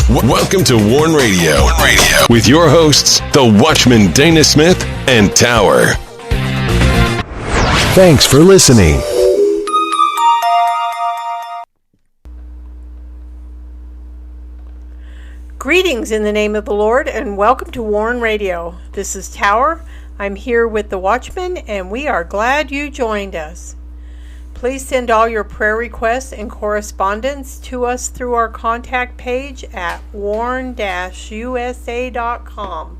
Welcome to Warn Radio. With your hosts, the Watchman Dana Smith and Tower. Thanks for listening. Greetings in the name of the Lord, and welcome to Warn Radio. This is Tower. I'm here with the Watchman, and we are glad you joined us. Please send all your prayer requests and correspondence to us through our contact page at warn-usa.com.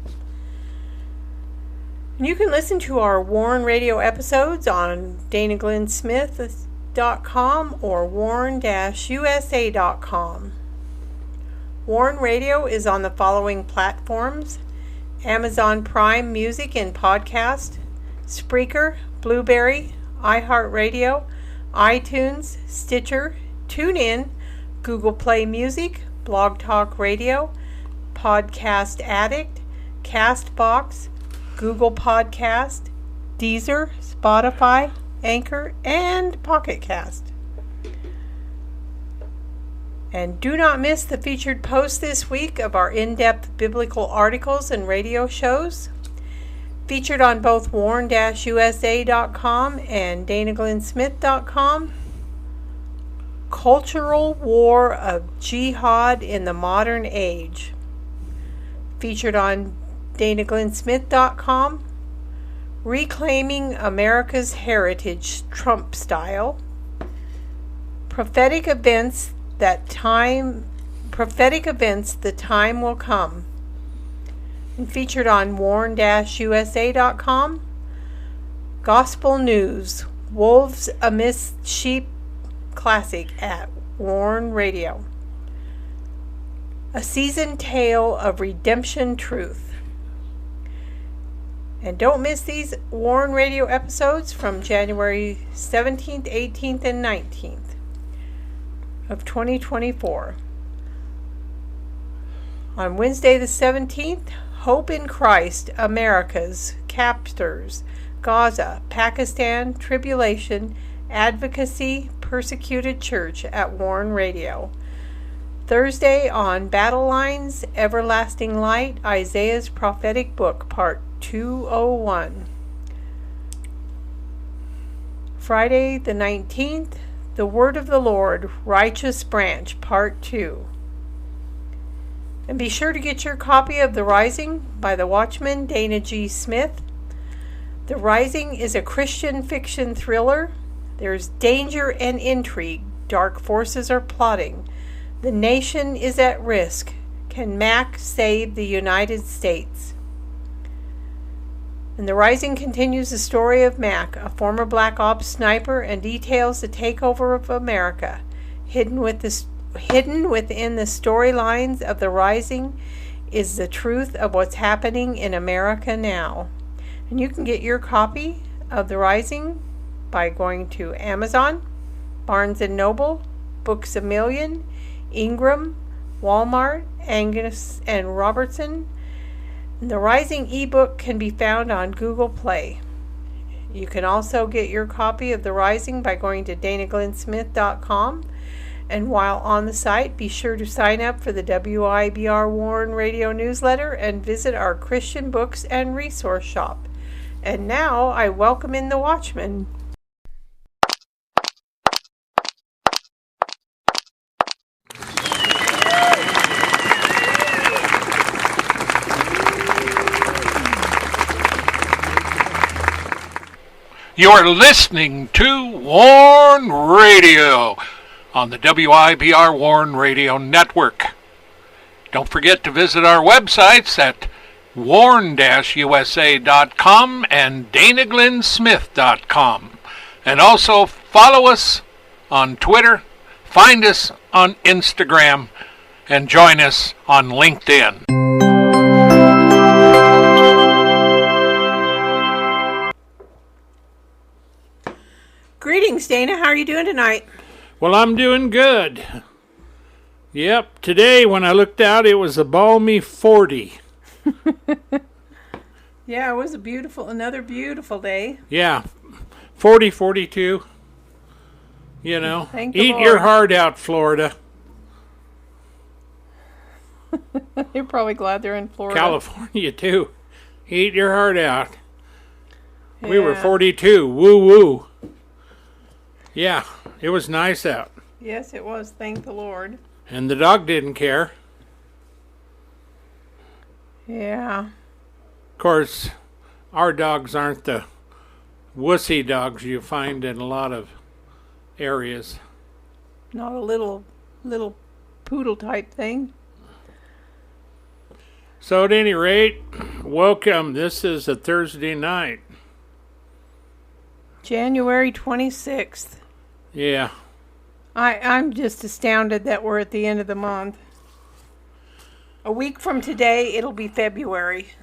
And you can listen to our Warn Radio episodes on danaglennsmith.com or warn-usa.com. Warn Radio is on the following platforms: Amazon Prime Music and Podcast, Spreaker, Blueberry, iHeartRadio, iTunes, Stitcher, TuneIn, Google Play Music, Blog Talk Radio, Podcast Addict, Castbox, Google Podcast, Deezer, Spotify, Anchor, and Pocket Cast. And do not miss the featured post this week of our in-depth biblical articles and radio shows, featured on both warn-usa.com and danaglennsmith.com. Cultural War of Jihad in the Modern Age, featured on danaglennsmith.com. Reclaiming America's Heritage Trump Style. Prophetic events, the time will come, and featured on warn-usa.com. Gospel News, Wolves Amidst Sheep Classic at Warn Radio. A Seasoned Tale of Redemption Truth. And don't miss these Warn Radio episodes from January 17th, 18th, and 19th of 2024. On Wednesday the 17th, Hope in Christ, America's Captors, Gaza, Pakistan, Tribulation, Advocacy, Persecuted Church at Warn Radio. Thursday on Battle Lines, Everlasting Light, Isaiah's Prophetic Book, Part 201. Friday the 19th, The Word of the Lord, Righteous Branch, Part 2. And be sure to get your copy of The Rising by the Watchman Dana G. Smith. The Rising is a Christian fiction thriller. There's danger and intrigue. Dark forces are plotting. The nation is at risk. Can Mac save the United States? And The Rising continues the story of Mac, a former Black Ops sniper, and details the takeover of America. Hidden within the storylines of The Rising is the truth of what's happening in America now. And you can get your copy of The Rising by going to Amazon, Barnes & Noble, Books A Million, Ingram, Walmart, Angus & Robertson. The Rising ebook can be found on Google Play. You can also get your copy of The Rising by going to danaglennsmith.com. And while on the site, be sure to sign up for the WIBR Warn Radio newsletter and visit our Christian books and resource shop. And now I welcome in the Watchman. You're listening to Warn Radio on the WIBR Warn Radio Network. Don't forget to visit our websites at warn-usa.com and danaglennsmith.com. And also follow us on Twitter, find us on Instagram, and join us on LinkedIn. Greetings, Dana. How are you doing tonight? Well, I'm doing good. Yep, today when I looked out, it was a balmy 40. Yeah, it was another beautiful day. Yeah, 40, 42. You know, Thank the eat Lord. your heart out, Florida. They're probably glad they're in Florida. California, too. Eat your heart out. Yeah. We were 42. Woo-woo. Yeah, it was nice out. Yes, it was. Thank the Lord. And the dog didn't care. Yeah. Of course, our dogs aren't the wussy dogs you find in a lot of areas. Not a little poodle type thing. So at any rate, welcome. This is a Thursday night. January 26th. Yeah. I'm just astounded that we're at the end of the month. A week from today, it'll be February.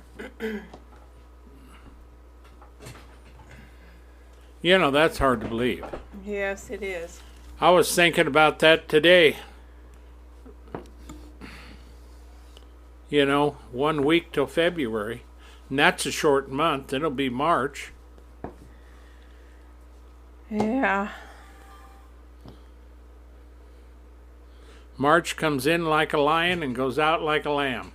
You know, that's hard to believe. Yes, it is. I was thinking about that today. You know, 1 week till February. And that's a short month. It'll be March. Yeah. March comes in like a lion and goes out like a lamb.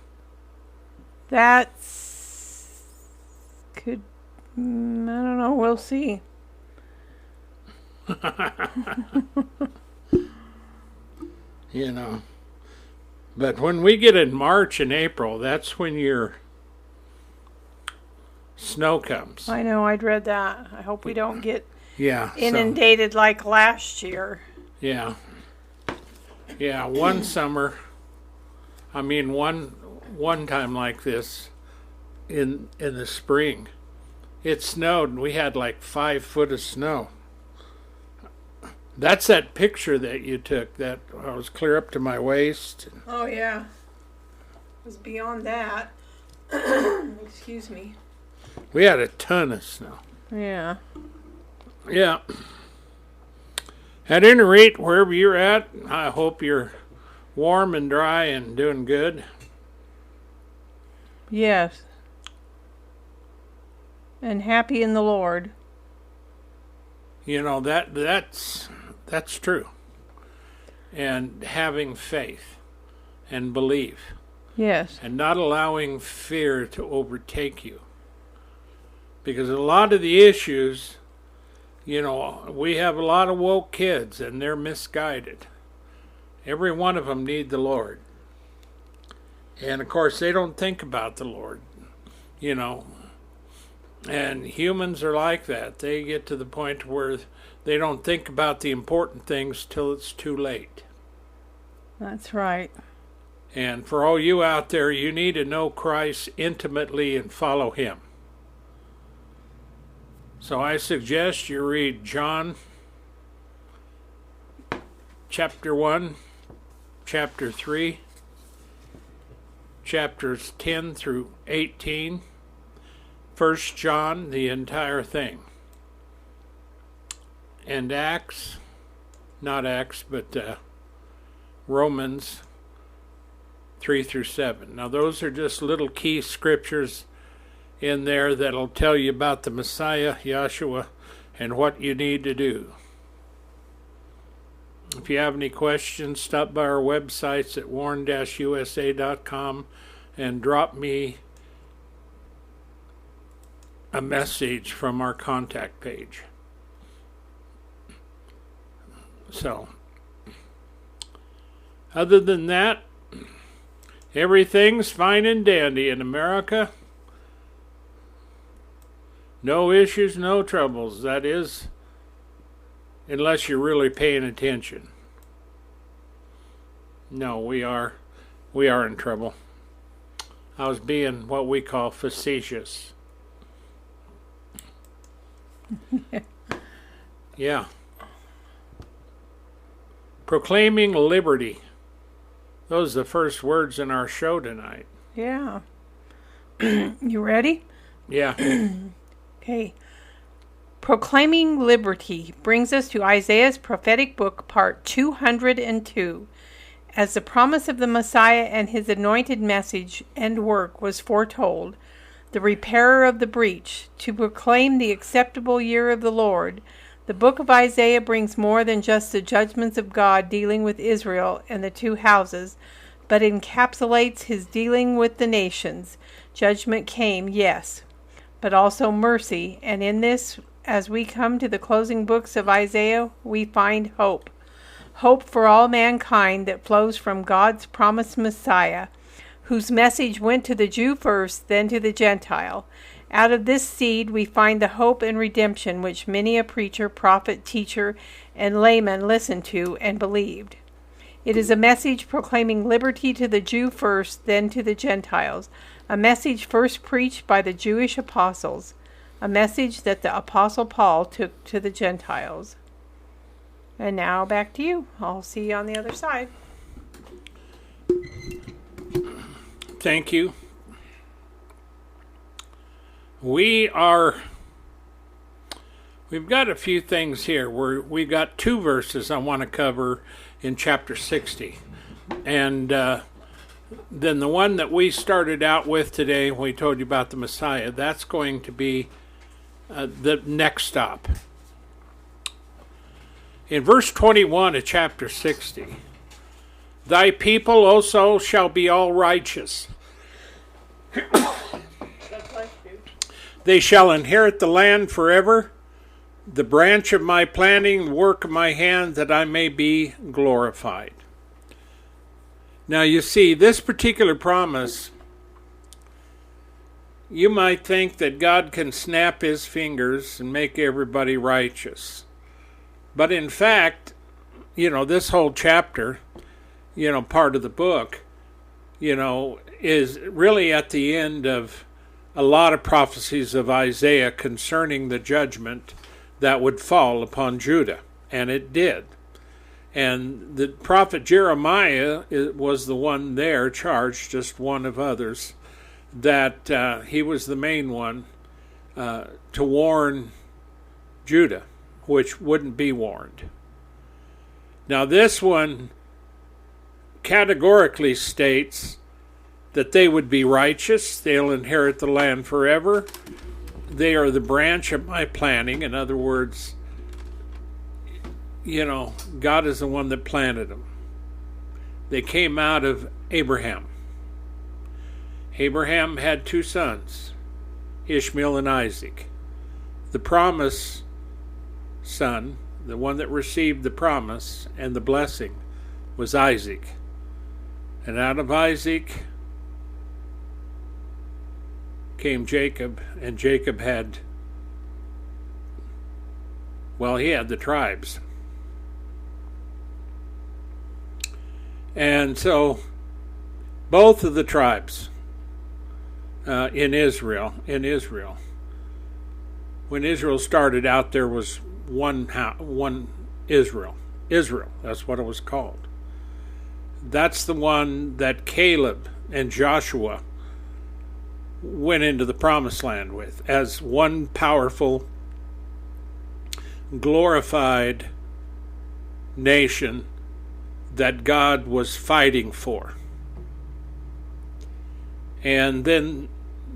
That's... I don't know. We'll see. You know. But when we get in March and April, that's when your snow comes. I know. I'd read that. I hope we don't get inundated like last year. Yeah. Yeah, one summer, one time like this in the spring, it snowed and we had like 5 foot of snow. That's that picture that you took that I was clear up to my waist. Oh, yeah. It was beyond that. Excuse me. We had a ton of snow. Yeah. Yeah. At any rate, wherever you're at, I hope you're warm and dry and doing good. Yes. And happy in the Lord. You know, that's true. And having faith and belief. Yes. And not allowing fear to overtake you. Because a lot of the issues, you know, we have a lot of woke kids and they're misguided. Every one of them need the Lord. And of course they don't think about the Lord, you know. And humans are like that. They get to the point where they don't think about the important things till it's too late. That's right. And for all you out there, you need to know Christ intimately and follow him. So I suggest you read John chapter 1, chapter 3, chapters 10 through 18, 1 John, the entire thing, and Romans 3 through 7. Now those are just little key scriptures in there that'll tell you about the Messiah, Yahshua, and what you need to do. If you have any questions, stop by our websites at warn-usa.com and drop me a message from our contact page. So, other than that, everything's fine and dandy in America. No issues, no troubles. That is, unless you're really paying attention. No, we are in trouble. I was being what we call facetious. Yeah. Proclaiming liberty. Those are the first words in our show tonight. Yeah. You ready? Yeah. Okay. Proclaiming liberty brings us to Isaiah's prophetic book, part 202. As the promise of the Messiah and his anointed message and work was foretold, the repairer of the breach, to proclaim the acceptable year of the Lord, the book of Isaiah brings more than just the judgments of God dealing with Israel and the two houses, but encapsulates his dealing with the nations. Judgment came, yes, but also mercy, and in this, as we come to the closing books of Isaiah, we find hope. Hope for all mankind that flows from God's promised Messiah, whose message went to the Jew first, then to the Gentile. Out of this seed we find the hope and redemption which many a preacher, prophet, teacher, and layman listened to and believed. It is a message proclaiming liberty to the Jew first, then to the Gentiles, a message first preached by the Jewish apostles, a message that the Apostle Paul took to the Gentiles. And now back to you. I'll see you on the other side. Thank you. We've got a few things here. We've got two verses I want to cover in chapter 60. And then the one that we started out with today, when we told you about the Messiah, that's going to be the next stop. In verse 21 of chapter 60, thy people also shall be all righteous. They shall inherit the land forever, the branch of my planting, the work of my hand, that I may be glorified. Now you see, this particular promise, you might think that God can snap his fingers and make everybody righteous. But in fact, this whole chapter, part of the book, is really at the end of a lot of prophecies of Isaiah concerning the judgment that would fall upon Judah. And it did. And the prophet Jeremiah was the one there charged, just one of others, that he was the main one to warn Judah, which wouldn't be warned. Now this one categorically states that they would be righteous, they'll inherit the land forever, they are the branch of my planting. In other words, God is the one that planted them. They came out of Abraham. Abraham had two sons, Ishmael and Isaac. The promised son, the one that received the promise and the blessing, was Isaac. And out of Isaac came Jacob, and Jacob had the tribes. And so both of the tribes in Israel, when Israel started out, there was one Israel. Israel, that's what it was called. That's the one that Caleb and Joshua went into the promised land with, as one powerful, glorified nation that God was fighting for. And then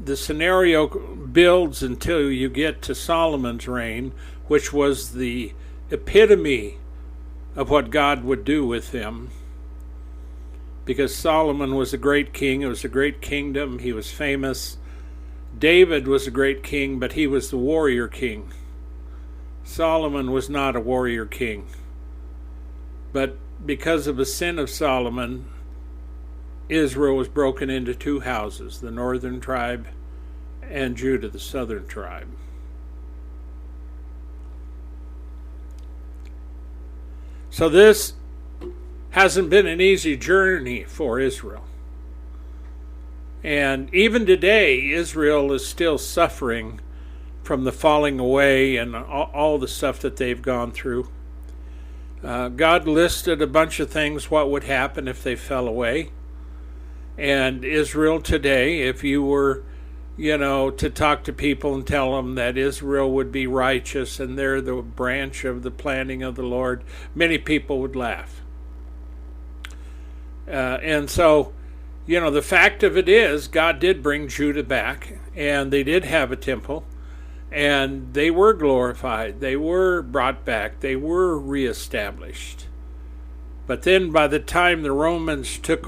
the scenario builds until you get to Solomon's reign, which was the epitome of what God would do with him. Because Solomon was a great king, it was a great kingdom, he was famous. David was a great king, but he was the warrior king. Solomon was not a warrior king. But because of the sin of Solomon, Israel was broken into two houses, the northern tribe and Judah, the southern tribe. So this hasn't been an easy journey for Israel. And even today, Israel is still suffering from the falling away and all the stuff that they've gone through. God listed a bunch of things, what would happen if they fell away. And Israel today, if you were, to talk to people and tell them that Israel would be righteous and they're the branch of the planting of the Lord, many people would laugh. And so, the fact of it is, God did bring Judah back, and they did have a temple, and they were glorified, they were brought back, they were reestablished. But then by the time the Romans took